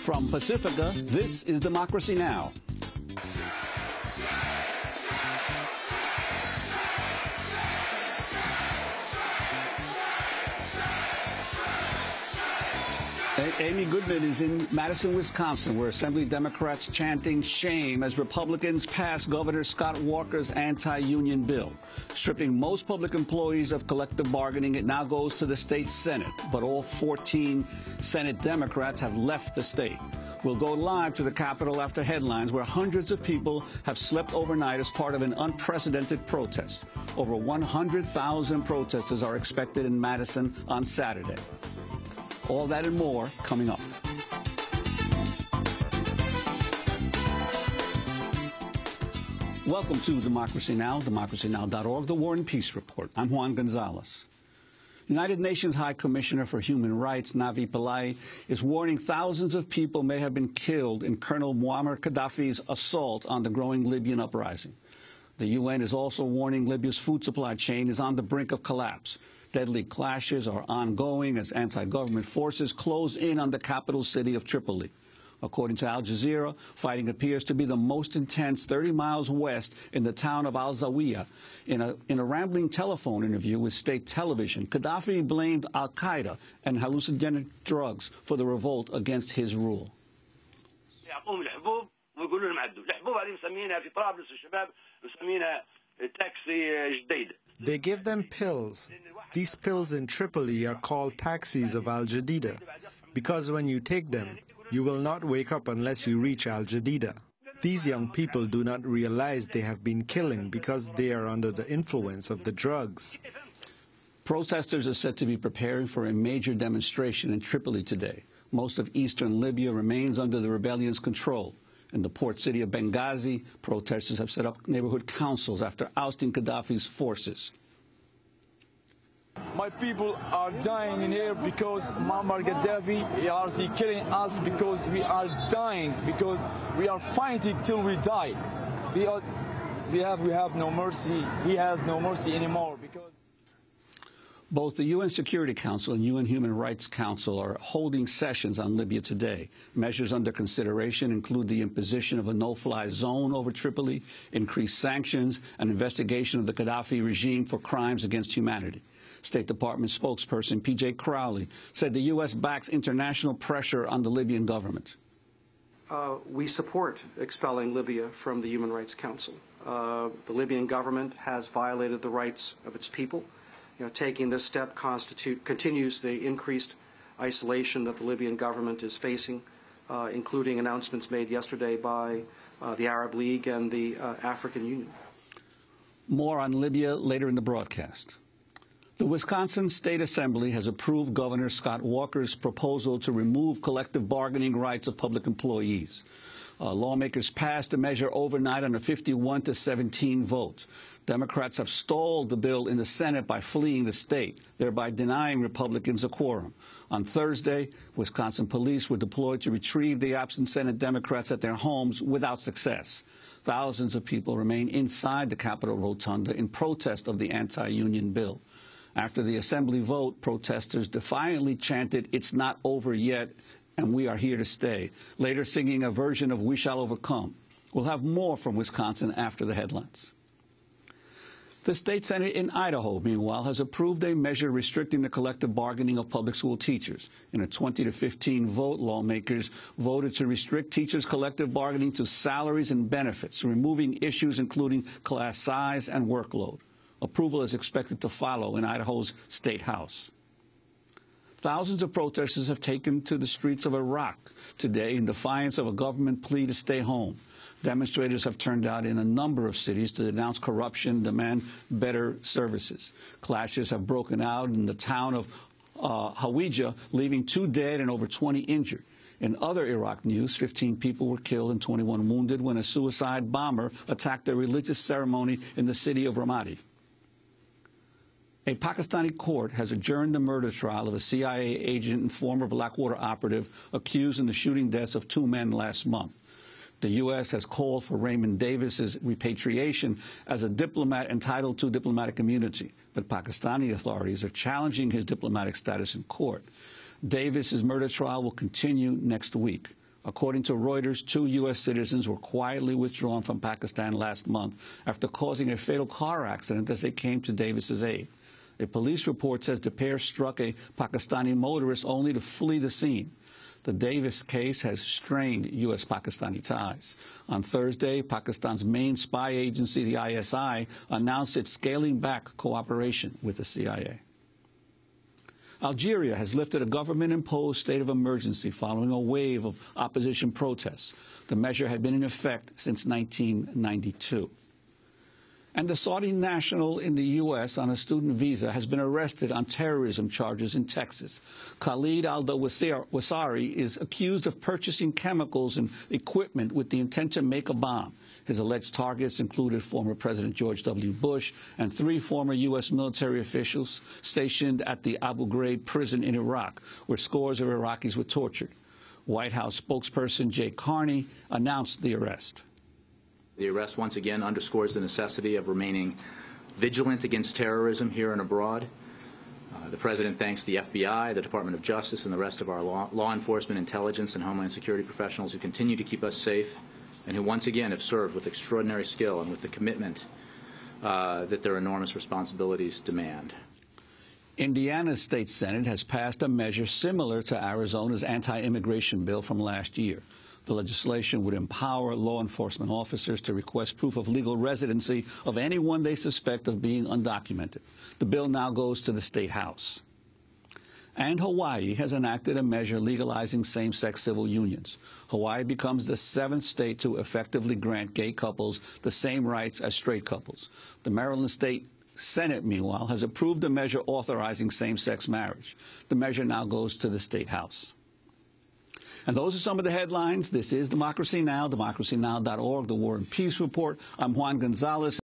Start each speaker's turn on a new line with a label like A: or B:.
A: From Pacifica, this is Democracy Now! Amy Goodman is in Madison, Wisconsin, where Assembly Democrats chanting shame as Republicans pass Governor Scott Walker's anti-union bill. Stripping most public employees of collective bargaining, it now goes to the state Senate, but all 14 Senate Democrats have left the state. We'll go live to the Capitol after headlines where hundreds of people have slept overnight as part of an unprecedented protest. Over 100,000 protesters are expected in Madison on Saturday. All that and more coming up. Welcome to Democracy Now!, democracynow.org, the War and Peace Report. I'm Juan Gonzalez. United Nations High Commissioner for Human Rights, Navi Pillay, is warning thousands of people may have been killed in Colonel Muammar Gaddafi's assault on the growing Libyan uprising. The UN is also warning Libya's food supply chain is on the brink of collapse. Deadly clashes are ongoing as anti-government forces close in on the capital city of Tripoli. According to Al Jazeera, fighting appears to be the most intense 30 miles west in the town of Al-Zawiya. In a rambling telephone interview with state television, Gaddafi blamed al-Qaeda and hallucinogenic drugs for the revolt against his rule.
B: They give them pills. These pills in Tripoli are called taxis of Al Jadida, because when you take them, you will not wake up unless you reach Al Jadida. These young people do not realize they have been killing because they are under the influence of the drugs.
A: Protesters are said to be preparing for a major demonstration in Tripoli today. Most of eastern Libya remains under the rebellion's control. In the port city of Benghazi, protesters have set up neighborhood councils after ousting Gaddafi's forces.
C: My people are dying in here because Muammar Gaddafi is killing us because we are dying, because we are fighting till we die. We have no mercy. He has no mercy anymore because.
A: Both the UN Security Council and UN Human Rights Council are holding sessions on Libya today. Measures under consideration include the imposition of a no-fly zone over Tripoli, increased sanctions, and investigation of the Gaddafi regime for crimes against humanity. State Department spokesperson P.J. Crowley said the U.S. backs international pressure on the Libyan government.
D: We support expelling Libya from the Human Rights Council. The Libyan government has violated the rights of its people. Taking this step continues the increased isolation that the Libyan government is facing, including announcements made yesterday by the Arab League and the African Union.
A: More on Libya later in the broadcast. The Wisconsin State Assembly has approved Governor Scott Walker's proposal to remove collective bargaining rights of public employees. Lawmakers passed the measure overnight on a 51-17 vote. Democrats have stalled the bill in the Senate by fleeing the state, thereby denying Republicans a quorum. On Thursday, Wisconsin police were deployed to retrieve the absent Senate Democrats at their homes without success. Thousands of people remain inside the Capitol Rotunda in protest of the anti-union bill. After the Assembly vote, protesters defiantly chanted, "It's not over yet, and we are here to stay," later singing a version of "We Shall Overcome." We'll have more from Wisconsin after the headlines. The state Senate in Idaho, meanwhile, has approved a measure restricting the collective bargaining of public school teachers. In a 20-15 vote, lawmakers voted to restrict teachers' collective bargaining to salaries and benefits, removing issues including class size and workload. Approval is expected to follow in Idaho's State House. Thousands of protesters have taken to the streets of Iraq today in defiance of a government plea to stay home. Demonstrators have turned out in a number of cities to denounce corruption, demand better services. Clashes have broken out in the town of Hawija, leaving 2 dead and over 20 injured. In other Iraq news, 15 people were killed and 21 wounded when a suicide bomber attacked a religious ceremony in the city of Ramadi. A Pakistani court has adjourned the murder trial of a CIA agent and former Blackwater operative accused in the shooting deaths of 2 men last month. The U.S. has called for Raymond Davis's repatriation as a diplomat entitled to diplomatic immunity, but Pakistani authorities are challenging his diplomatic status in court. Davis's murder trial will continue next week. According to Reuters, 2 U.S. citizens were quietly withdrawn from Pakistan last month after causing a fatal car accident as they came to Davis's aid. A police report says the pair struck a Pakistani motorist only to flee the scene. The Davis case has strained U.S.-Pakistani ties. On Thursday, Pakistan's main spy agency, the ISI, announced it's scaling back cooperation with the CIA. Algeria has lifted a government-imposed state of emergency following a wave of opposition protests. The measure had been in effect since 1992. And the Saudi national in the U.S. on a student visa has been arrested on terrorism charges in Texas. Khalid al-Wasari is accused of purchasing chemicals and equipment with the intent to make a bomb. His alleged targets included former President George W. Bush and 3 former U.S. military officials stationed at the Abu Ghraib prison in Iraq, where scores of Iraqis were tortured. White House spokesperson Jay Carney announced the arrest.
E: The arrest once again underscores the necessity of remaining vigilant against terrorism here and abroad. The President thanks the FBI, the Department of Justice, and the rest of our law enforcement, intelligence, and homeland security professionals who continue to keep us safe and who once again have served with extraordinary skill and with the commitment that their enormous responsibilities demand.
A: Indiana's state Senate has passed a measure similar to Arizona's anti-immigration bill from last year. The legislation would empower law enforcement officers to request proof of legal residency of anyone they suspect of being undocumented. The bill now goes to the State House. And Hawaii has enacted a measure legalizing same-sex civil unions. Hawaii becomes the 7th state to effectively grant gay couples the same rights as straight couples. The Maryland State Senate, meanwhile, has approved a measure authorizing same-sex marriage. The measure now goes to the State House. And those are some of the headlines. This is Democracy Now!, democracynow.org, the War and Peace Report. I'm Juan Gonzalez.